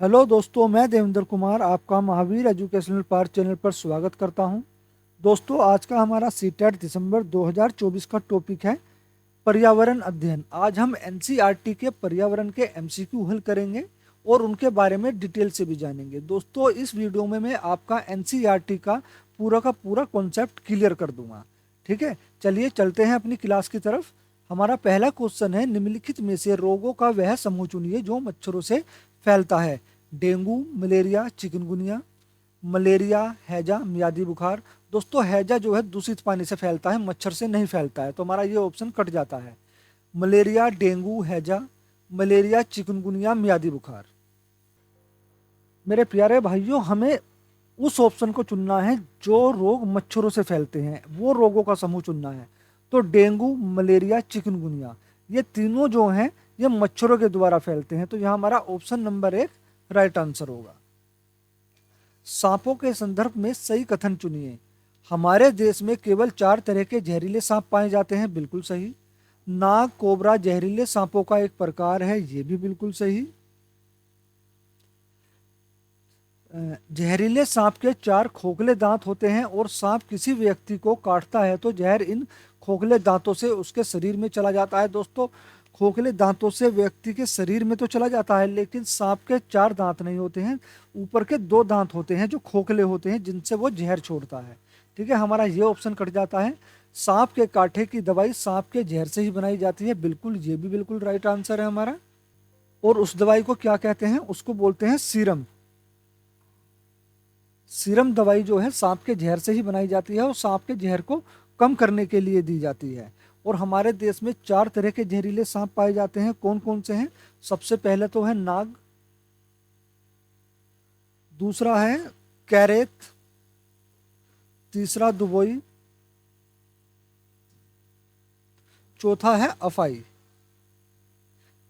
Hello दोस्तों, मैं देवेंद्र कुमार आपका महावीर एजुकेशनल पार्क चैनल पर स्वागत करता हूं। दोस्तों, आज का हमारा सीटेट दिसंबर 2024 का टॉपिक है पर्यावरण अध्ययन। आज हम एनसीईआरटी के पर्यावरण के एमसीक्यू हल करेंगे और उनके बारे में डिटेल से भी जानेंगे। दोस्तों, इस वीडियो में मैं आपका एनसीईआरटी का पूरा कॉन्सेप्ट क्लियर कर दूंगा। ठीक है, चलिए चलते हैं अपनी क्लास की तरफ। हमारा पहला क्वेश्चन है, निम्नलिखित में से रोगों का वह समूह चुनिए जो मच्छरों से फैलता है। Dengue, malaria, chikungunya. मलेरिया, हैजा, मियादी बुखार। दोस्तों, हैजा जो है दूषित पानी से फैलता है, मच्छर से नहीं फैलता है, तो हमारा ये ऑप्शन कट जाता है। मलेरिया, डेंगू, हैजा, मलेरिया, चिकनगुनिया, मियादी बुखार। मेरे प्यारे भाइयों, हमें उस ऑप्शन को चुनना है जो रोग मच्छरों से फैलते हैं, वो रोगों का समूह चुनना है। तो डेंगू, मलेरिया, चिकनगुनिया, ये तीनों जो हैं ये मच्छरों के द्वारा फैलते हैं, तो यहाँ हमारा ऑप्शन नंबर 1 राइट आंसर होगा। सांपों के संदर्भ में सही कथन चुनिए। हमारे देश में केवल 4 तरह के जहरीले सांप पाए जाते हैं, बिल्कुल सही। नाग कोबरा जहरीले सांपों का एक प्रकार है, ये भी बिल्कुल सही। जहरीले सांप के 4 खोखले दांत होते हैं और सांप किसी व्यक्ति को काटता है तो जहर इन खोखले दांतों से उसके शरीर में चला जाता है। दोस्तों, खोखले दांतों से व्यक्ति के शरीर में तो चला जाता है, लेकिन सांप के 4 दांत नहीं होते हैं, ऊपर के 2 दांत होते हैं जो खोखले होते हैं, जिनसे वो जहर छोड़ता है। ठीक है, हमारा ये ऑप्शन कट जाता है। सांप के कांटे की दवाई सांप के जहर से ही बनाई जाती है, बिल्कुल, ये भी बिल्कुल राइट आंसर है हमारा। और उस दवाई को क्या कहते हैं? उसको बोलते हैं सीरम। सीरम दवाई जो है सांप के जहर से ही बनाई जाती है और सांप के जहर को कम करने के लिए दी जाती है। और हमारे देश में 4 तरह के जहरीले सांप पाए जाते हैं, कौन कौन से हैं? सबसे पहले तो है नाग, दूसरा है कैरेत, तीसरा दुबोई, चौथा है अफाई।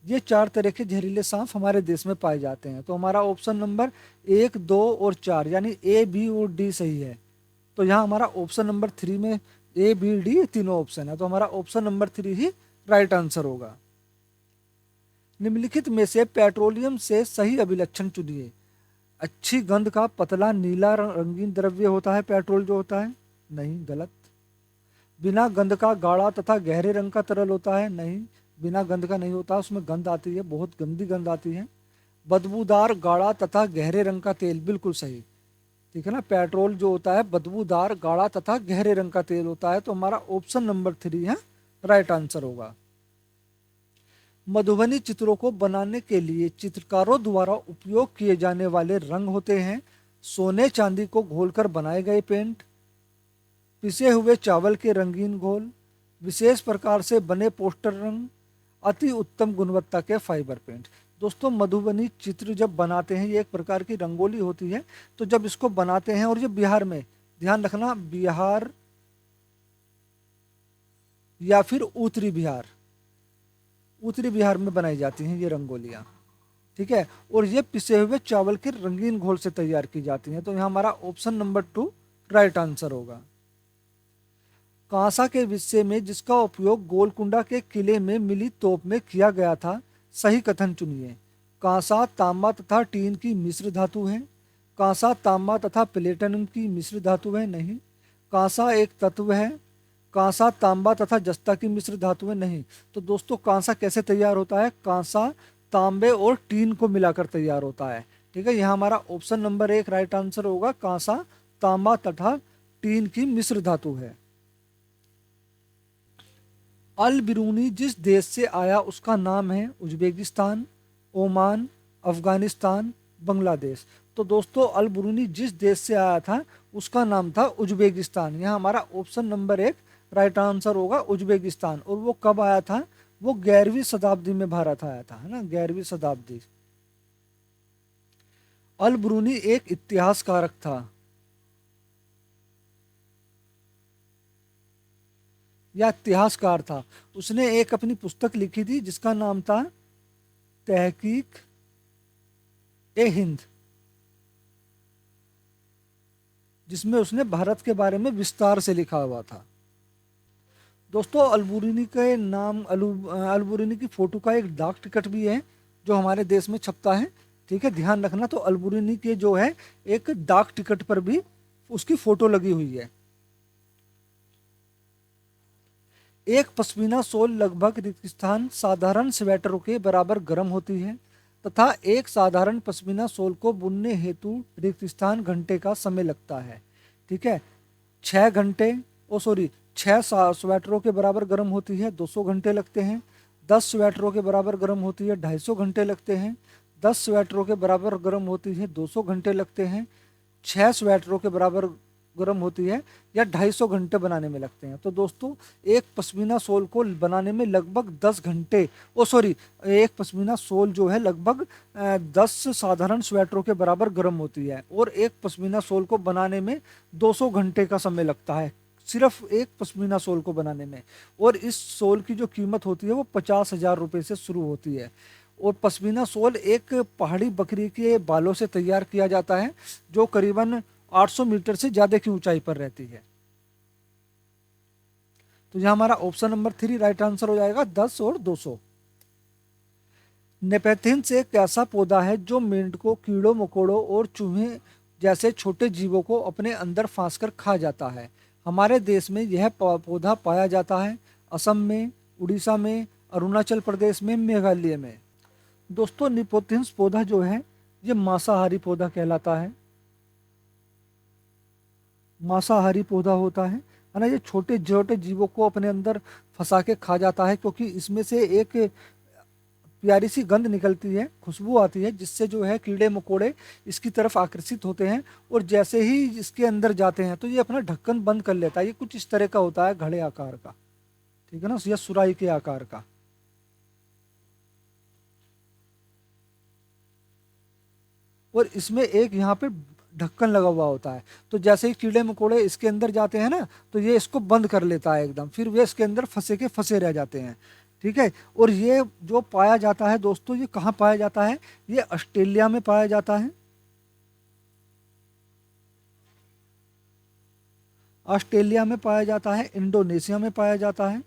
ये 4 तरह के जहरीले सांप हमारे देश में पाए जाते हैं, तो हमारा ऑप्शन नंबर 1, 2 और 4 यानी ए, बी और डी सही है। तो यहाँ हमारा ऑप्शन नंबर 3 में ए, बी, डी तीनों ऑप्शन है, तो हमारा ऑप्शन नंबर 3 ही राइट आंसर होगा। निम्नलिखित में से पेट्रोलियम से सही अभिलक्षण चुनिए। अच्छी गंध का पतला नीला रंगीन द्रव्य होता है पेट्रोल जो होता है, नहीं, गलत। बिना गंध का गाढ़ा तथा गहरे रंग का तरल होता है, नहीं, बिना गंध का नहीं होता, उसमें गंध आती है, बहुत गंदी गंध आती है। बदबूदार गाढ़ा तथा गहरे रंग का तेल, बिल्कुल सही। ठीक है ना, पेट्रोल जो होता है बदबूदार गाढ़ा तथा गहरे रंग का तेल होता है, तो हमारा ऑप्शन नंबर 3 है राइट आंसर होगा। मधुबनी चित्रों को बनाने के लिए चित्रकारों द्वारा उपयोग किए जाने वाले रंग होते हैं सोने चांदी को घोलकर बनाए गए पेंट, पिसे हुए चावल के रंगीन घोल, विशेष प्रकार से बने पोस्टर रंग, अति उत्तम गुणवत्ता के फाइबर पेंट। दोस्तों, मधुबनी चित्र जब बनाते हैं, ये एक प्रकार की रंगोली होती है, तो जब इसको बनाते हैं, और ये बिहार में, ध्यान रखना, बिहार या फिर उत्तरी बिहार में बनाई जाती हैं ये रंगोलियाँ। ठीक है, और ये पिसे हुए चावल के रंगीन घोल से तैयार की जाती हैं, तो यहाँ हमारा ऑप्शन नंबर 2 राइट आंसर होगा। कांसा के विषय में जिसका उपयोग गोलकुंडा के किले में मिली तोप में किया गया था, सही कथन चुनिए। कांसा तांबा तथा टीन की मिश्र धातु है। कांसा तांबा तथा प्लेटिनम की मिश्र धातु है, नहीं। कांसा एक तत्व है। कांसा तांबा तथा जस्ता की मिश्र धातु है, नहीं। तो दोस्तों, कांसा कैसे तैयार होता है? कांसा तांबे और टीन को मिलाकर तैयार होता है। ठीक है, यहाँ हमारा ऑप्शन नंबर 1 राइट आंसर होगा। कांसा तांबा तथा टीन की मिश्र धातु है। अल बिरूनी जिस देश से आया उसका नाम है उज्बेकिस्तान, ओमान, अफगानिस्तान, बांग्लादेश। तो दोस्तों, अल बिरूनी जिस देश से आया था उसका नाम था उज्बेकिस्तान। यहाँ हमारा ऑप्शन नंबर 1 राइट आंसर होगा, उज्बेकिस्तान। और वो कब आया था? वो 11वीं शताब्दी में भारत आया था, है ना, 11वीं शताब्दी। अल बिरूनी एक इतिहासकारक था या इतिहासकार था। उसने एक अपनी पुस्तक लिखी थी जिसका नाम था तहकीक ए हिंद, जिसमें उसने भारत के बारे में विस्तार से लिखा हुआ था। दोस्तों, अलबुरिनी के नाम अलबुरिनी की फोटो का एक डाक टिकट भी है जो हमारे देश में छपता है। ठीक है, ध्यान रखना। तो अल्बुरिनी के जो है एक डाक टिकट पर भी उसकी फोटो लगी हुई है। एक पश्मीना सोल लगभग रेगिस्तान साधारण स्वेटरों के बराबर गर्म होती है तथा एक साधारण पश्मीना सोल को बुनने हेतु रेगिस्तान घंटे का समय लगता है। ठीक है, 6 घंटे, ओ सॉरी 6 स्वेटरों के बराबर गर्म होती है, 200 घंटे लगते हैं। 10 स्वेटरों के बराबर गर्म होती है, 250 घंटे लगते हैं। 10 स्वेटरों के बराबर गर्म होती है, 200 घंटे लगते हैं। 6 स्वेटरों के बराबर गर्म होती है या 250 घंटे बनाने में लगते हैं। तो दोस्तों एक पश्मीना सोल को बनाने में लगभग 10 घंटे, ओ सॉरी एक पश्मीना सोल जो है लगभग 10 साधारण स्वेटरों के बराबर गर्म होती है और एक पश्मीना सोल को बनाने में 200 घंटे का समय लगता है, सिर्फ एक पश्मीना सोल को बनाने में। और इस सोल की जो कीमत होती है वो 50,000 रुपये से शुरू होती है। और पश्मीना सोल एक पहाड़ी बकरी के बालों से तैयार किया जाता है जो करीबन 800 मीटर से ज़्यादा की ऊंचाई पर रहती है। तो यहाँ हमारा ऑप्शन नंबर 3 राइट आंसर हो जाएगा, 10 और 200। नेपेथिन्स एक ऐसा पौधा है जो मेंढकों, कीड़ों मकोड़ों और चूहे जैसे छोटे जीवों को अपने अंदर फांस कर खा जाता है। हमारे देश में यह पौधा पाया जाता है असम में, उड़ीसा में, अरुणाचल प्रदेश में, मेघालय में। दोस्तों निपोथिन्स पौधा जो है ये मांसाहारी पौधा कहलाता है, मांसाहारी पौधा होता है ना। ये छोटे छोटे जीवों को अपने अंदर फंसा के खा जाता है क्योंकि इसमें से एक प्यारी सी गंध निकलती है, खुशबू आती है जिससे जो है कीड़े मकोड़े इसकी तरफ आकर्षित होते हैं और जैसे ही इसके अंदर जाते हैं तो ये अपना ढक्कन बंद कर लेता है। ये कुछ इस तरह का होता है, घड़े आकार का, ठीक है ना, या सुराही के आकार का। और इसमें एक यहाँ पे ढक्कन लगा हुआ होता है, तो जैसे ही कीड़े मकोड़े इसके अंदर जाते हैं ना तो ये इसको बंद कर लेता है एकदम, फिर वे इसके अंदर फंसे के फंसे रह जाते हैं। ठीक है, और ये जो पाया जाता है दोस्तों, ये कहाँ पाया जाता है? ये ऑस्ट्रेलिया में पाया जाता है, ऑस्ट्रेलिया में पाया जाता है, इंडोनेशिया में पाया जाता है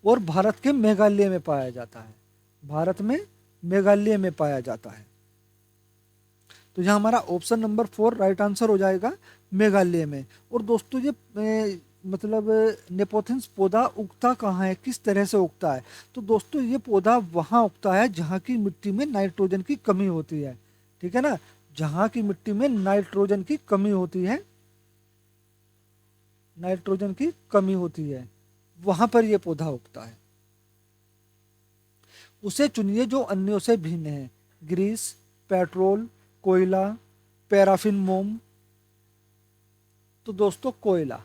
और भारत के मेघालय में पाया जाता है। भारत में मेघालय में पाया जाता है। तो यहाँ हमारा ऑप्शन नंबर 4 राइट आंसर हो जाएगा, मेघालय में। और दोस्तों ये मतलब नेपोथिन्स पौधा उगता कहाँ है, किस तरह से उगता है? तो दोस्तों ये पौधा वहाँ उगता है जहाँ की मिट्टी में नाइट्रोजन की कमी होती है। ठीक है ना, जहाँ की मिट्टी में नाइट्रोजन की कमी होती है, नाइट्रोजन की कमी होती है, वहाँ पर यह पौधा उगता है। उसे चुनिए जो अन्यों से भिन्न है। ग्रीस, पेट्रोल, कोयला, पैराफिन मोम। तो दोस्तों कोयला,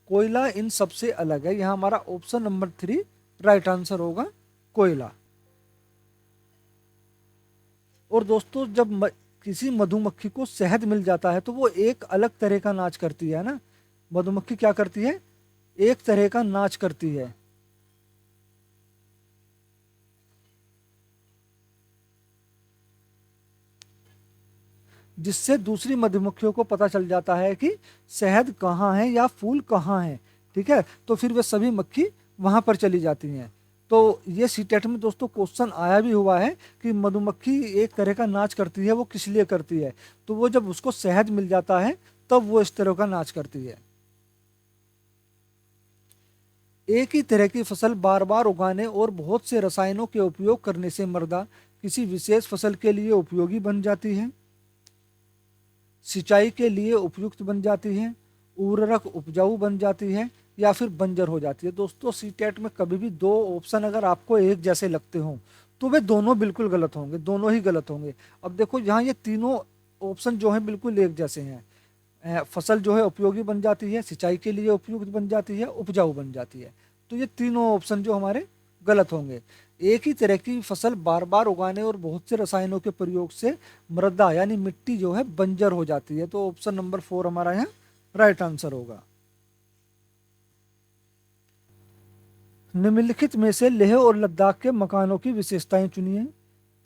कोयला इन सबसे अलग है। यहां हमारा ऑप्शन नंबर 3 राइट आंसर होगा, कोयला। और दोस्तों जब किसी मधुमक्खी को शहद मिल जाता है तो वो एक अलग तरह का नाच करती है ना। मधुमक्खी क्या करती है? एक तरह का नाच करती है। जिससे दूसरी मधुमक्खियों को पता चल जाता है कि शहद कहाँ है या फूल कहाँ है। ठीक है, तो फिर वे सभी मक्खी वहां पर चली जाती हैं। तो ये सीटेट में दोस्तों क्वेश्चन आया भी हुआ है कि मधुमक्खी एक तरह का नाच करती है, वो किस लिए करती है? तो वो जब उसको शहद मिल जाता है तब वो इस तरह का नाच करती है। एक ही तरह की फसल बार बार उगाने और बहुत से रसायनों के उपयोग करने से मृदा किसी विशेष फसल के लिए उपयोगी बन जाती है, सिंचाई के लिए उपयुक्त बन जाती है, उर्वरक उपजाऊ बन जाती है या फिर बंजर हो जाती है। दोस्तों सीटेट में कभी भी दो ऑप्शन अगर आपको एक जैसे लगते हों तो वे दोनों बिल्कुल गलत होंगे, दोनों ही गलत होंगे। अब देखो यहाँ ये तीनों ऑप्शन जो हैं बिल्कुल एक जैसे हैं। फसल जो है उपयोगी बन जाती है, सिंचाई के लिए उपयुक्त बन जाती है, उपजाऊ बन जाती है। तो ये तीनों ऑप्शन जो हमारे गलत होंगे। एक ही तरह की फसल बार बार उगाने और बहुत से रसायनों के प्रयोग से मृदा यानी मिट्टी जो है बंजर हो जाती है। तो ऑप्शन नंबर 4 हमारा यहाँ राइट आंसर होगा। निम्नलिखित में से लेह और लद्दाख के मकानों की विशेषताएं चुनिए।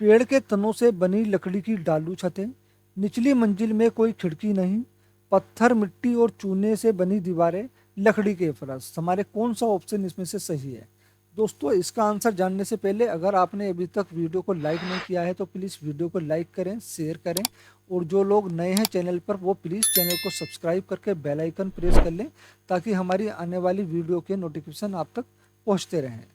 पेड़ के तनों से बनी लकड़ी की डालू छतें, निचली मंजिल में कोई खिड़की नहीं, पत्थर, मिट्टी और चूने से बनी दीवारें, लकड़ी के फर्श। हमारे कौन सा ऑप्शन इसमें से सही है? दोस्तों इसका आंसर जानने से पहले अगर आपने अभी तक वीडियो को लाइक नहीं किया है तो प्लीज़ वीडियो को लाइक करें, शेयर करें, और जो लोग नए हैं चैनल पर वो प्लीज़ चैनल को सब्सक्राइब करके बेल आइकन प्रेस कर लें ताकि हमारी आने वाली वीडियो के नोटिफिकेशन आप तक पहुंचते रहें।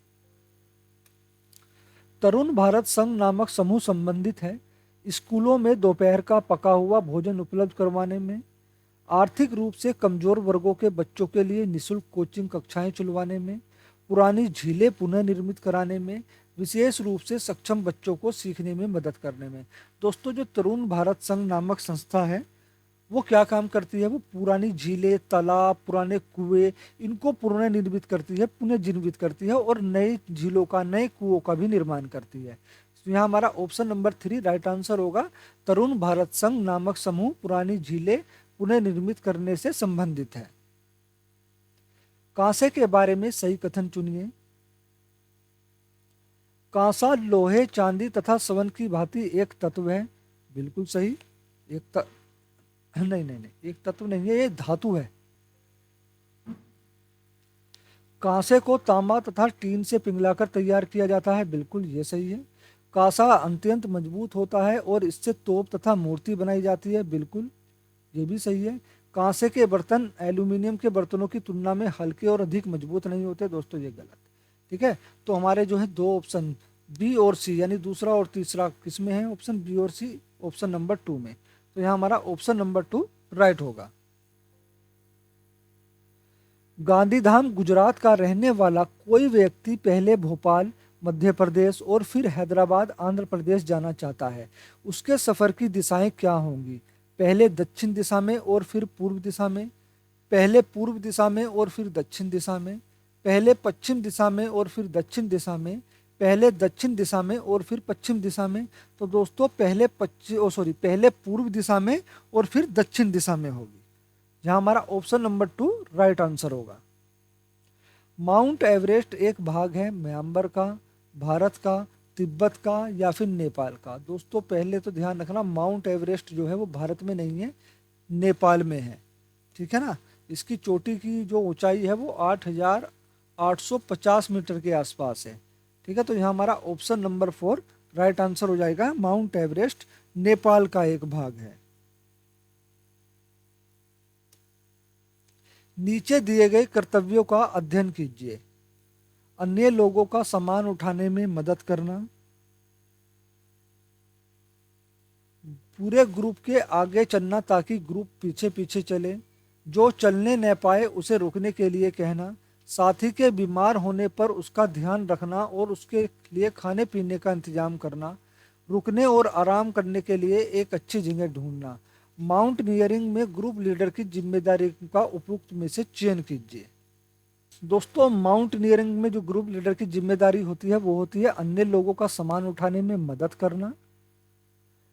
तरुण भारत संघ नामक समूह संबंधित है स्कूलों में दोपहर का पका हुआ भोजन उपलब्ध करवाने में, आर्थिक रूप से कमजोर वर्गों के बच्चों के लिए निःशुल्क कोचिंग कक्षाएं चलवाने में, पुरानी झीलें पुनः निर्मित कराने में, विशेष रूप से सक्षम बच्चों को सीखने में मदद करने में। दोस्तों जो तरुण भारत संघ नामक संस्था है वो क्या काम करती है, वो पुरानी झीलें, तालाब, पुराने कुएं इनको पुनर्निर्मित करती है, पुनर्जीवित करती है और नई झीलों का, नए कुओं का भी निर्माण करती है। तो यहाँ हमारा ऑप्शन नंबर 3 राइट आंसर होगा। तरुण भारत संघ नामक समूह पुरानी झीलें पुनर्निर्मित करने से संबंधित है। कांसे के बारे में सही कथन चुनिए। कांसा लोहे, चांदी तथा स्वर्ण की भांति एक तत्व है। बिल्कुल सही। नहीं नहीं नहीं, एक तत्व नहीं है, ये धातु है। कांसे को तांबा तथा टीन से पिघलाकर तैयार किया जाता है। बिल्कुल ये सही है। कांसा अत्यंत मजबूत होता है और इससे तोप तथा मूर्ति बनाई जाती है। बिल्कुल ये भी सही है। कांसे के बर्तन एल्यूमिनियम के बर्तनों की तुलना में हल्के और अधिक मजबूत नहीं होते। दोस्तों ये गलत। ठीक है, तो हमारे जो है दो ऑप्शन बी और सी यानी दूसरा और तीसरा किसमें है, ऑप्शन बी और सी ऑप्शन नंबर 2 में। तो यहाँ हमारा ऑप्शन नंबर 2 राइट होगा। गांधीधाम गुजरात का रहने वाला कोई व्यक्ति पहले भोपाल मध्य प्रदेश और फिर हैदराबाद आंध्र प्रदेश जाना चाहता है, उसके सफ़र की दिशाएं क्या होंगी? पहले दक्षिण दिशा में और फिर पूर्व दिशा में, पहले पूर्व दिशा में और फिर दक्षिण दिशा में, पहले पश्चिम दिशा में और फिर दक्षिण दिशा में, पहले दक्षिण दिशा में और फिर पश्चिम दिशा में। तो दोस्तों पहले पूर्व दिशा में और फिर दक्षिण दिशा में होगी। यहाँ हमारा ऑप्शन नंबर 2 राइट आंसर होगा। माउंट एवरेस्ट एक भाग है म्यांमार का, भारत का, तिब्बत का या फिर नेपाल का? दोस्तों पहले तो ध्यान रखना, माउंट एवरेस्ट जो है वो भारत में नहीं है, नेपाल में है। ठीक है ना। इसकी चोटी की जो ऊंचाई है वो 8,850 मीटर के आसपास है। ठीक है, तो यहाँ हमारा ऑप्शन नंबर 4 राइट आंसर हो जाएगा। माउंट एवरेस्ट नेपाल का एक भाग है। नीचे दिए गए कर्तव्यों का अध्ययन कीजिए। अन्य लोगों का सामान उठाने में मदद करना, पूरे ग्रुप के आगे चलना ताकि ग्रुप पीछे पीछे चले, जो चलने न पाए उसे रुकने के लिए कहना, साथी के बीमार होने पर उसका ध्यान रखना और उसके लिए खाने पीने का इंतजाम करना, रुकने और आराम करने के लिए एक अच्छी जगह ढूंढना। माउंटनियरिंग में ग्रुप लीडर की जिम्मेदारी का उपयुक्त में से चयन कीजिए। दोस्तों माउंटनियरिंग में जो ग्रुप लीडर की जिम्मेदारी होती है वो होती है अन्य लोगों का सामान उठाने में मदद करना,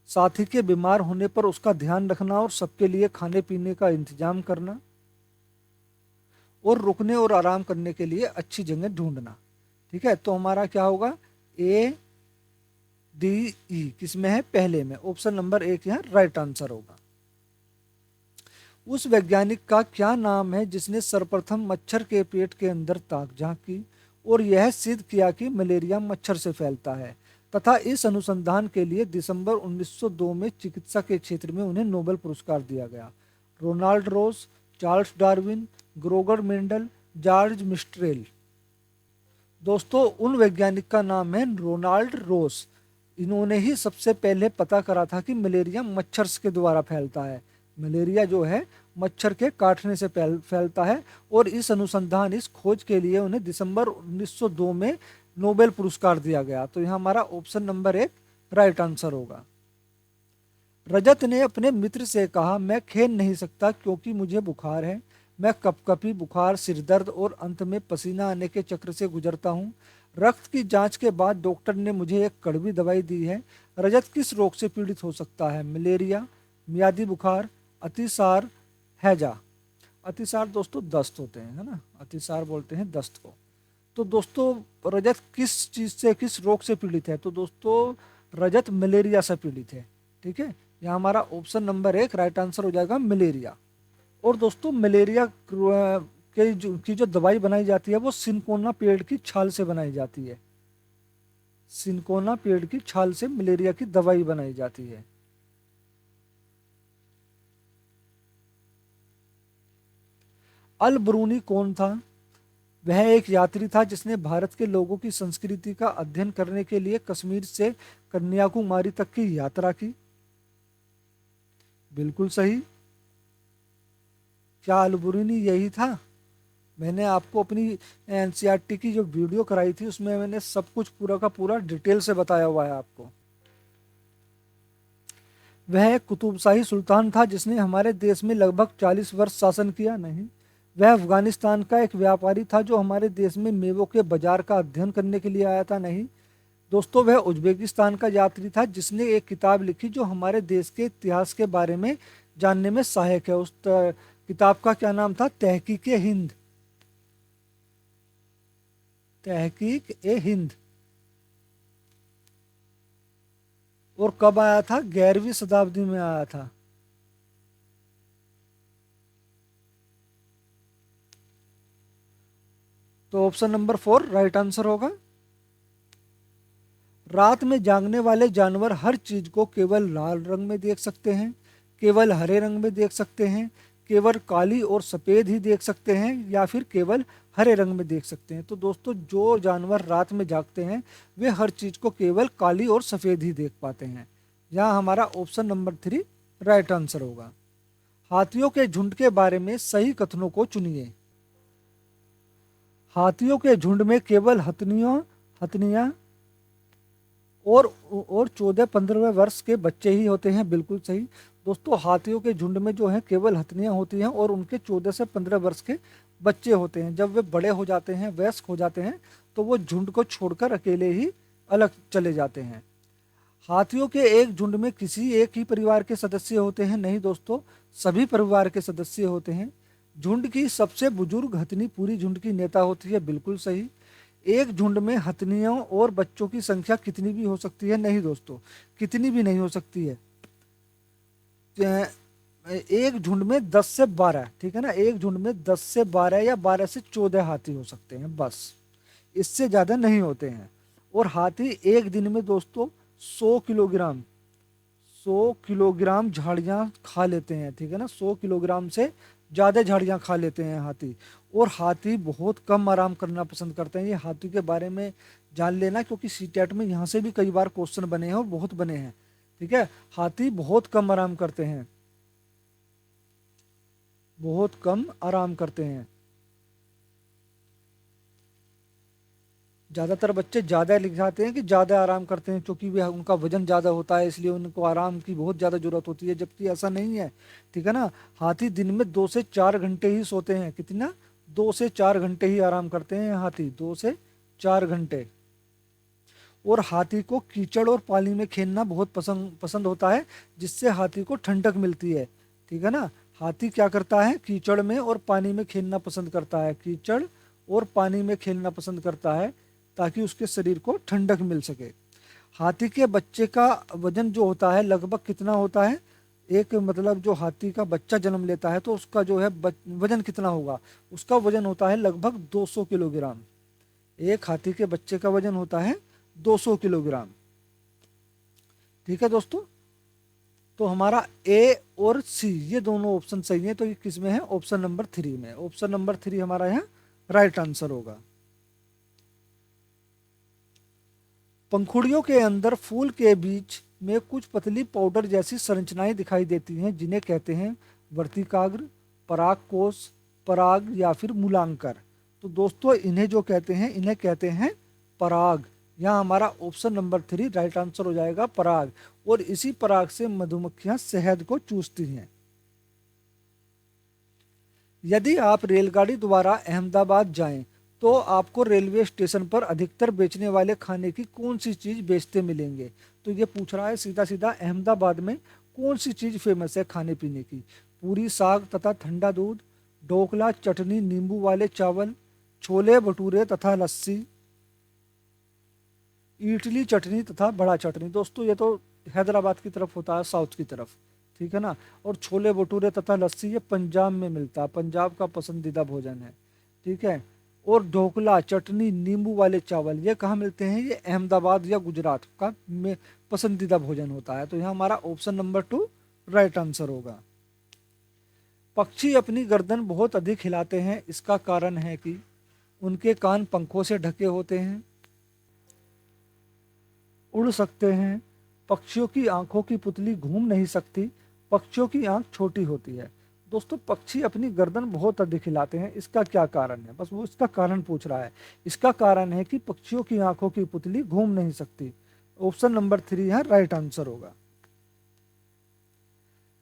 साथी के बीमार होने पर उसका ध्यान रखना और सबके लिए खाने पीने का इंतजाम करना, और रुकने और आराम करने के लिए अच्छी जगह ढूंढना। ठीक है, तो हमारा क्या होगा, ए डी ई किसमें है, पहले में। ऑप्शन नंबर 1 यहाँ राइट आंसर होगा। उस वैज्ञानिक का क्या नाम है जिसने सर्वप्रथम मच्छर के पेट के अंदर ताक झांकी और यह सिद्ध किया कि मलेरिया मच्छर से फैलता है, तथा इस अनुसंधान के लिए दिसंबर 1902 में चिकित्सा के क्षेत्र में उन्हें नोबेल पुरस्कार दिया गया? रोनाल्ड रोस, चार्ल्स डार्विन, ग्रोगर मेंडल, जॉर्ज मिस्ट्रेल? दोस्तों उन वैज्ञानिक का नाम है रोनाल्ड रोस। इन्होंने ही सबसे पहले पता करा था कि मलेरिया मच्छर के द्वारा फैलता है। मलेरिया जो है मच्छर के काटने से फैलता है, और इस अनुसंधान, इस खोज के लिए उन्हें दिसंबर 1902 में नोबेल पुरस्कार दिया गया। तो यहाँ हमारा ऑप्शन नंबर 1 राइट आंसर होगा। रजत ने अपने मित्र से कहा, मैं खेल नहीं सकता क्योंकि मुझे बुखार है, मैं कपकपी, बुखार, सिरदर्द और अंत में पसीना आने के चक्र से गुजरता हूँ। रक्त की जांच के बाद डॉक्टर ने मुझे एक कड़वी दवाई दी है। रजत किस रोग से पीड़ित हो सकता है? मलेरिया, मियादी बुखार, अतिसार, हैजा? अतिसार दोस्तों दस्त होते हैं, है ना, अतिसार बोलते हैं दस्त को। तो दोस्तों रजत किस चीज़ से, किस रोग से पीड़ित है? तो दोस्तों रजत मलेरिया से पीड़ित है। ठीक है, यहाँ हमारा ऑप्शन नंबर 1 राइट आंसर हो जाएगा, मलेरिया। और दोस्तों मलेरिया की जो दवाई बनाई जाती है वो सिनकोना पेड़ की छाल से बनाई जाती है। सिनकोना पेड़ की छाल से मलेरिया की दवाई बनाई जाती है। अल ब्रूनी कौन था? वह एक यात्री था जिसने भारत के लोगों की संस्कृति का अध्ययन करने के लिए कश्मीर से कन्याकुमारी तक की यात्रा की। बिल्कुल सही। क्या अल ब्रूनी यही था? मैंने आपको अपनी एनसीईआरटी की जो वीडियो कराई थी उसमें मैंने सब कुछ पूरा का पूरा डिटेल से बताया हुआ है आपको। वह एक कुतुबशाही सुल्तान था जिसने हमारे देश में लगभग 40 वर्ष शासन किया। नहीं। वह अफगानिस्तान का एक व्यापारी था जो हमारे देश में मेवों के बाजार का अध्ययन करने के लिए आया था। नहीं दोस्तों, वह उज्बेकिस्तान का यात्री था जिसने एक किताब लिखी जो हमारे देश के इतिहास के बारे में जानने में सहायक है। उस किताब का क्या नाम था? तहकीक ए हिंद। तहकीक ए हिंद। और कब आया था? 11वीं शताब्दी में आया था। तो ऑप्शन नंबर 4 राइट आंसर होगा। रात में जागने वाले जानवर हर चीज को केवल लाल रंग में देख सकते हैं, केवल हरे रंग में देख सकते हैं, केवल काली और सफेद ही देख सकते हैं, या फिर केवल हरे रंग में देख सकते हैं। तो दोस्तों, जो जानवर रात में जागते हैं वे हर चीज को केवल काली और सफेद ही देख पाते हैं। यहाँ हमारा ऑप्शन नंबर 3 राइट आंसर होगा। हाथियों के झुंड के बारे में सही कथनों को चुनिए। हाथियों के झुंड में केवल हथनियां और 14-15 वर्ष के बच्चे ही होते हैं। बिल्कुल सही। दोस्तों, हाथियों के झुंड में जो है केवल हथनियां होती हैं और उनके 14 से 15 वर्ष के बच्चे होते हैं। जब वे बड़े हो जाते हैं, वयस्क हो जाते हैं, तो वो झुंड को छोड़कर अकेले ही अलग चले जाते हैं। हाथियों के एक झुंड में किसी एक ही परिवार के सदस्य होते हैं। नहीं दोस्तों, सभी परिवार के सदस्य होते हैं। झुंड की सबसे बुजुर्ग हथनी पूरी झुंड की नेता होती है। बिल्कुल सही। एक झुंड में हथनियों और बच्चों की संख्या कितनी भी हो सकती है? नहीं दोस्तों, कितनी भी नहीं हो सकती है। एक झुंड में 10 से 12, ठीक है ना, एक झुंड में 10 से 12 या 12 से 14 हाथी हो सकते हैं, बस इससे ज्यादा नहीं होते हैं। और हाथी एक दिन में दोस्तों 100 किलोग्राम झाड़ियाँ खा लेते हैं, ठीक है ना, 100 किलोग्राम से ज़्यादा झाड़ियाँ खा लेते हैं हाथी। और हाथी बहुत कम आराम करना पसंद करते हैं। ये हाथी के बारे में जान लेना, क्योंकि सीटेट में यहाँ से भी कई बार क्वेश्चन बने हैं और बहुत बने हैं। ठीक है, हाथी बहुत कम आराम करते हैं, बहुत कम आराम करते हैं। ज़्यादातर बच्चे ज़्यादा लिख जाते हैं कि ज़्यादा आराम करते हैं, क्योंकि वे उनका वजन ज़्यादा होता है, इसलिए उनको आराम की बहुत ज़्यादा ज़रूरत होती है, जबकि ऐसा नहीं है। ठीक है ना, हाथी दिन में 2 से 4 घंटे ही सोते हैं। कितना? 2 से 4 घंटे ही आराम करते हैं हाथी, 2 से 4 घंटे। और हाथी को कीचड़ और पानी में खेलना बहुत पसंद होता है, जिससे हाथी को ठंडक मिलती है। ठीक है ना, हाथी क्या करता है? कीचड़ में और पानी में खेलना पसंद करता है, कीचड़ और पानी में खेलना पसंद करता है, ताकि उसके शरीर को ठंडक मिल सके। हाथी के बच्चे का वजन जो होता है लगभग कितना होता है? एक मतलब जो हाथी का बच्चा जन्म लेता है तो उसका जो है वजन कितना होगा? उसका वजन होता है लगभग 200 किलोग्राम। एक हाथी के बच्चे का वजन होता है 200 किलोग्राम। ठीक है दोस्तों, तो हमारा ए और सी ये दोनों ऑप्शन सही है। तो ये किस में है? ऑप्शन नंबर 3 में। ऑप्शन नंबर 3 हमारा यहाँ राइट आंसर होगा। पंखुड़ियों के अंदर फूल के बीच में कुछ पतली पाउडर जैसी संरचनाएं दिखाई देती हैं, जिन्हें कहते हैं वर्तिकाग्र, परागकोश, पराग या फिर मूलांकर। तो दोस्तों, इन्हें जो कहते हैं, इन्हें कहते हैं पराग। यहाँ हमारा ऑप्शन नंबर 3 राइट आंसर हो जाएगा, पराग। और इसी पराग से मधुमक्खियां शहद को चूसती हैं। यदि आप रेलगाड़ी द्वारा अहमदाबाद जाएं तो आपको रेलवे स्टेशन पर अधिकतर बेचने वाले खाने की कौन सी चीज़ बेचते मिलेंगे? तो ये पूछ रहा है सीधा सीधा, अहमदाबाद में कौन सी चीज़ फेमस है खाने पीने की? पूरी, साग तथा ठंडा दूध, ढोकला, चटनी, नींबू वाले चावल, छोले भटूरे तथा लस्सी, इडली चटनी तथा बड़ा चटनी। दोस्तों, ये तो हैदराबाद की तरफ होता है, साउथ की तरफ। ठीक है ना, और छोले भटूरे तथा लस्सी ये पंजाब में मिलता है, पंजाब का पसंदीदा भोजन है। ठीक है। और ढोकला, चटनी, नींबू वाले चावल ये कहाँ मिलते हैं? ये अहमदाबाद या गुजरात का में पसंदीदा भोजन होता है। तो यहाँ हमारा ऑप्शन नंबर 2 राइट आंसर होगा। पक्षी अपनी गर्दन बहुत अधिक हिलाते हैं, इसका कारण है कि उनके कान पंखों से ढके होते हैं, उड़ सकते हैं, पक्षियों की आंखों की पुतली घूम नहीं सकती, पक्षियों की आंख छोटी होती है। दोस्तों, पक्षी अपनी गर्दन बहुत अधिक हिलाते हैं, इसका क्या कारण है? बस वो इसका कारण पूछ रहा है। इसका कारण है कि पक्षियों की आंखों की पुतली घूम नहीं सकती। ऑप्शन नंबर 3 है राइट आंसर होगा।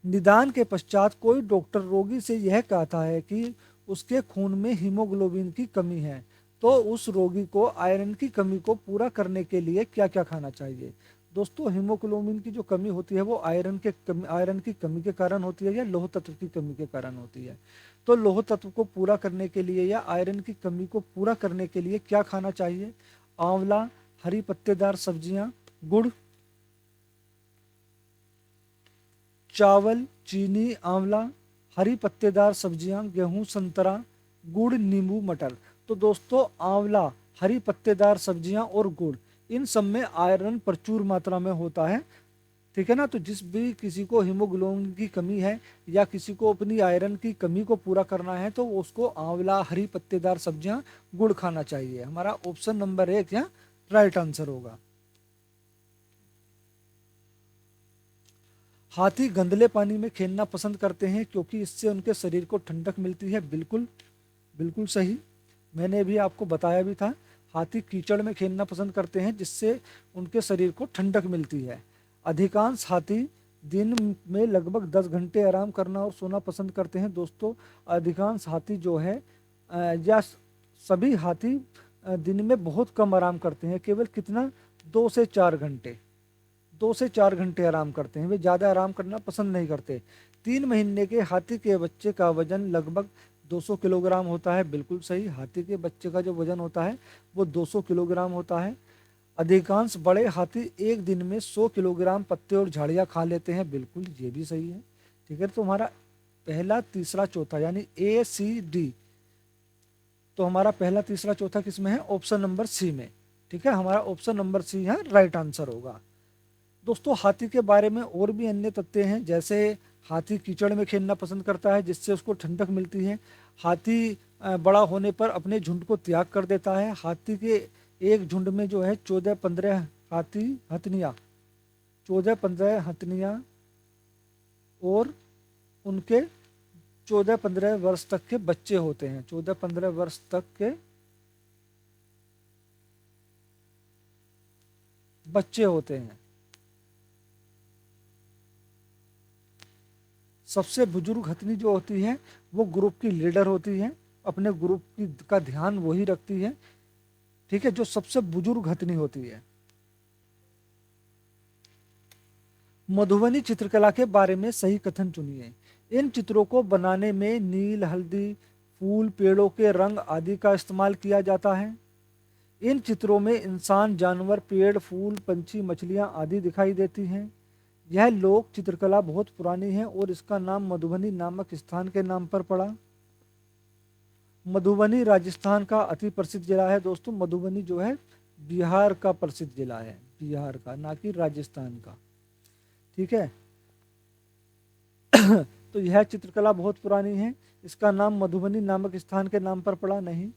निदान के पश्चात कोई डॉक्टर रोगी से यह कहता है कि उसके खून में हीमोग्लोबिन की कमी है, तो उस रोगी को आयरन की कमी को पूरा करने के लिए क्या क्या खाना चाहिए? दोस्तों, हीमोग्लोबिन की जो कमी होती है वो आयरन की कमी के कारण होती है या लौह तत्व की कमी के कारण होती है? तो लौह तत्व को पूरा करने के लिए या आयरन की कमी को पूरा करने के लिए क्या खाना चाहिए? आंवला, हरी पत्तेदार सब्जियां, गुड़, चावल, चीनी, आंवला, हरी पत्तेदार सब्जियां, गेहूं, संतरा, गुड़, नींबू, मटर। तो दोस्तों, आंवला, हरी पत्तेदार सब्जियां और गुड़, इन सब में आयरन प्रचुर मात्रा में होता है। ठीक है ना। तो जिस भी किसी को हीमोग्लोबिन की कमी है या किसी को अपनी आयरन की कमी को पूरा करना है तो उसको आंवला, हरी पत्तेदार सब्जियां, गुड़ खाना चाहिए। हमारा ऑप्शन नंबर 1 यहाँ राइट आंसर होगा। हाथी गंदले पानी में खेलना पसंद करते हैं क्योंकि इससे उनके शरीर को ठंडक मिलती है। बिल्कुल बिल्कुल सही, मैंने भी आपको बताया भी था। हाथी कीचड़ में खेलना पसंद करते हैं जिससे उनके शरीर को ठंडक मिलती है। अधिकांश हाथी दिन में लगभग 10 घंटे आराम करना और सोना पसंद करते हैं। दोस्तों, अधिकांश हाथी जो है या सभी हाथी दिन में बहुत कम आराम करते हैं। केवल कितना? 2 से 4 घंटे। 2 से 4 घंटे आराम करते हैं, वे ज़्यादा आराम करना पसंद नहीं करते। 3 महीने के हाथी के बच्चे का वजन लगभग 200 किलोग्राम होता है। बिल्कुल सही, हाथी के बच्चे का जो वजन होता है वो 200 किलोग्राम होता है। अधिकांश बड़े हाथी एक दिन में 100 किलोग्राम पत्ते और झाड़ियाँ खा लेते हैं। बिल्कुल, ये भी सही है। ठीक है, तो हमारा पहला, तीसरा, चौथा यानी A, C, D। तो हमारा पहला, तीसरा, चौथा किस में है? ऑप्शन नंबर सी में। ठीक है, हमारा ऑप्शन नंबर सी है राइट आंसर होगा। दोस्तों, हाथी के बारे में और भी अन्य तथ्य हैं, जैसे हाथी कीचड़ में खेलना पसंद करता है जिससे उसको ठंडक मिलती है। हाथी बड़ा होने पर अपने झुंड को त्याग कर देता है। हाथी के एक झुंड में जो है 14-15 हाथी हथनियाँ 14-15 हथनियाँ और उनके 14-15 वर्ष तक के बच्चे होते हैं। 14-15 वर्ष तक के बच्चे होते हैं। सबसे बुजुर्ग हथनी जो होती है वो ग्रुप की लीडर होती है, अपने ग्रुप की का ध्यान वही रखती है। ठीक है, जो सबसे बुजुर्ग हथनी होती है। मधुबनी चित्रकला के बारे में सही कथन चुनिए। इन चित्रों को बनाने में नील, हल्दी, फूल, पेड़ों के रंग आदि का इस्तेमाल किया जाता है। इन चित्रों में इंसान, जानवर, पेड़, फूल, पंछी, मछलियां आदि दिखाई देती हैं। यह लोक चित्रकला बहुत पुरानी है और इसका नाम मधुबनी नामक स्थान के नाम पर पड़ा। मधुबनी राजस्थान का अति प्रसिद्ध जिला है। दोस्तों, मधुबनी जो है बिहार का प्रसिद्ध जिला है, बिहार का, ना कि राजस्थान का। ठीक है। तो यह चित्रकला बहुत पुरानी है, इसका नाम मधुबनी नामक स्थान के नाम पर पड़ा नहीं।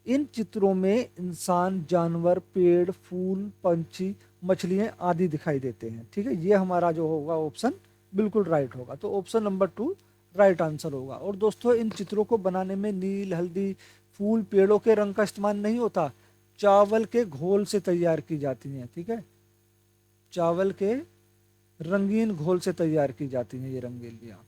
इन चित्रों में इंसान, जानवर, पेड़, फूल, पंछी, मछलियाँ आदि दिखाई देते हैं। ठीक है, ये हमारा जो होगा ऑप्शन बिल्कुल राइट होगा। तो ऑप्शन नंबर 2 राइट आंसर होगा। और दोस्तों, इन चित्रों को बनाने में नील, हल्दी, फूल, पेड़ों के रंग का इस्तेमाल नहीं होता, चावल के घोल से तैयार की जाती हैं। ठीक है, चावल के रंगीन घोल से तैयार की जाती हैं ये रंगोलियाँ।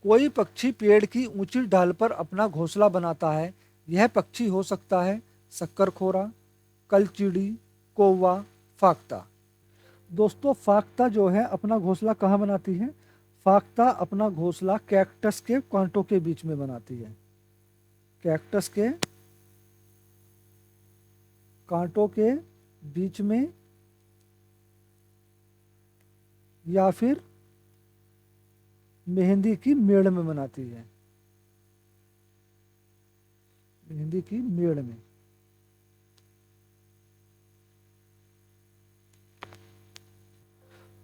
कोई पक्षी पेड़ की ऊंची डाल पर अपना घोंसला बनाता है। यह पक्षी हो सकता है शक्करखोरा, कलचीड़ी, कौवा, फाख्ता। दोस्तों, फाख्ता जो है अपना घोंसला कहाँ बनाती है? फाख्ता अपना घोंसला कैक्टस के कांटों के बीच में बनाती है। कैक्टस के कांटों के बीच में या फिर मेहंदी की मेड़ में बनाती है, मेहंदी की मेड़ में।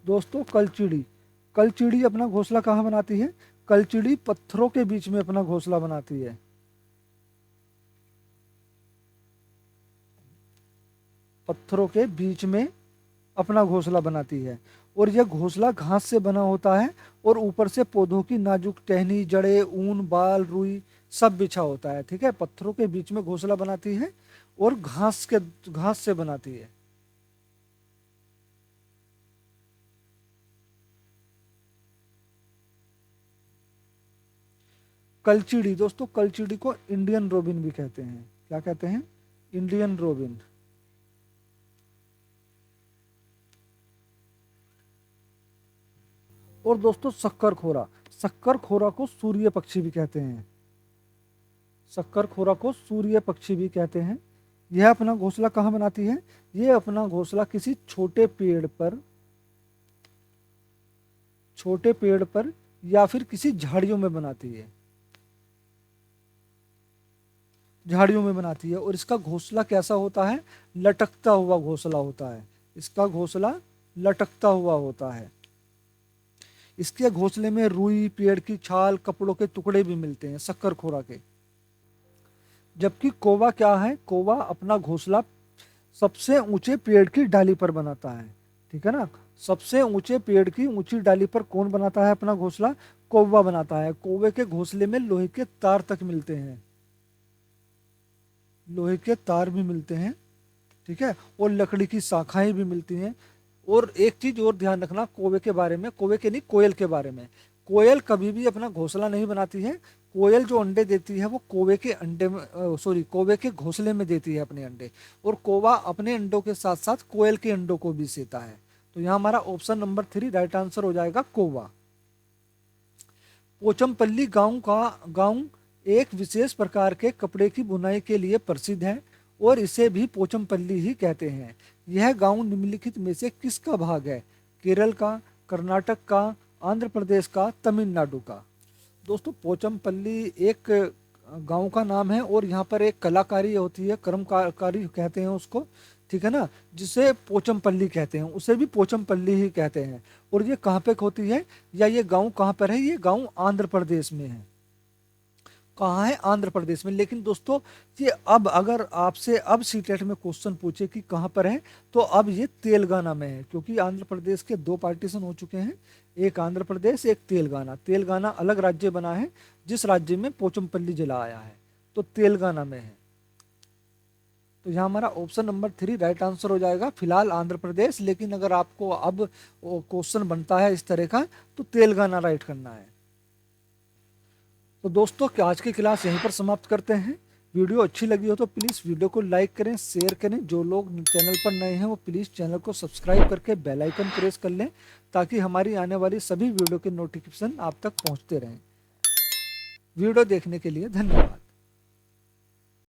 दोस्तों कलचीड़ी, कलचीड़ी अपना घोंसला कहाँ बनाती है? कलचीड़ी पत्थरों के बीच में अपना घोंसला बनाती है। पत्थरों के बीच में अपना घोंसला बनाती है, और यह घोंसला घास से बना होता है, और ऊपर से पौधों की नाजुक टहनी, जड़ें, ऊन, बाल, रुई सब बिछा होता है। ठीक है, पत्थरों के बीच में घोंसला बनाती है और घास से बनाती है। कलचीड़ी, दोस्तों कलचीड़ी को इंडियन रोबिन भी कहते हैं। क्या कहते हैं? Indian robin. और दोस्तों शक्कर खोरा, शक्कर खोरा को सूर्य पक्षी भी कहते हैं। शक्कर खोरा को सूर्य पक्षी भी कहते हैं। यह अपना घोंसला कहाँ बनाती है? यह अपना घोंसला किसी छोटे पेड़ पर या फिर किसी झाड़ियों में बनाती है, झाड़ियों में बनाती है। और इसका घोंसला कैसा होता है? लटकता हुआ घोंसला होता है। इसका घोंसला लटकता हुआ होता है। इसके घोंसले में रुई, पेड़ की छाल, कपड़ों के टुकड़े भी मिलते हैं शक्करखोरा के। जबकि कौवा क्या है? कौवा अपना घोंसला सबसे ऊंचे पेड़ की डाली पर बनाता है। ठीक है ना, सबसे ऊंचे पेड़ की ऊंची डाली पर कौन बनाता है अपना घोंसला? कौवा बनाता है। कौवे के घोंसले में लोहे के तार तक मिलते हैं, लोहे के तार भी मिलते हैं। ठीक है, और लकड़ी की शाखाएं भी मिलती हैं। और एक चीज और ध्यान रखना कौवे के बारे में, कौवे के नहीं कोयल के बारे में। कोयल कभी भी अपना घोंसला नहीं बनाती है। कोयल जो अंडे देती है वो कौवे के अंडे में कौवे के घोंसले में देती है अपने अंडे। और कौवा अपने अंडों के साथ साथ कोयल के अंडों को भी सेता है। तो यहाँ हमारा ऑप्शन नंबर 3 राइट आंसर हो जाएगा, कौवा। पोचमपल्ली गांव एक विशेष प्रकार के कपड़े की बुनाई के लिए प्रसिद्ध है, और इसे भी पोचमपल्ली ही कहते हैं। यह गांव निम्नलिखित में से किसका भाग है? केरल का, कर्नाटक का, आंध्र प्रदेश का, तमिलनाडु का? दोस्तों पोचमपल्ली एक गांव का नाम है, और यहाँ पर एक कलाकारी होती है, कर्मकारी कहते हैं उसको। ठीक है ना, जिसे पोचमपल्ली कहते हैं, उसे भी पोचमपल्ली ही कहते हैं। और ये कहाँ पे होती है, या ये गांव कहाँ पर है? ये गांव आंध्र प्रदेश में है। कहाँ है? आंध्र प्रदेश में। लेकिन दोस्तों ये अब अगर आपसे अब सीटेट में क्वेश्चन पूछे कि कहाँ पर है, तो अब ये तेलंगाना में है, क्योंकि आंध्र प्रदेश के 2 पार्टीशन हो चुके हैं, एक आंध्र प्रदेश, एक तेलंगाना। तेलंगाना अलग राज्य बना है, जिस राज्य में पोचमपल्ली जिला आया है, तो तेलंगाना में है। तो यहाँ हमारा ऑप्शन नंबर 3 राइट आंसर हो जाएगा, फिलहाल आंध्र प्रदेश। लेकिन अगर आपको अब क्वेश्चन बनता है इस तरह का, तो तेलंगाना राइट करना है। तो दोस्तों क्या आज की क्लास यहीं पर समाप्त करते हैं। वीडियो अच्छी लगी हो तो प्लीज़ वीडियो को लाइक करें, शेयर करें। जो लोग चैनल पर नए हैं वो प्लीज़ चैनल को सब्सक्राइब करके बेल आइकन प्रेस कर लें, ताकि हमारी आने वाली सभी वीडियो के नोटिफिकेशन आप तक पहुंचते रहें। वीडियो देखने के लिए धन्यवाद।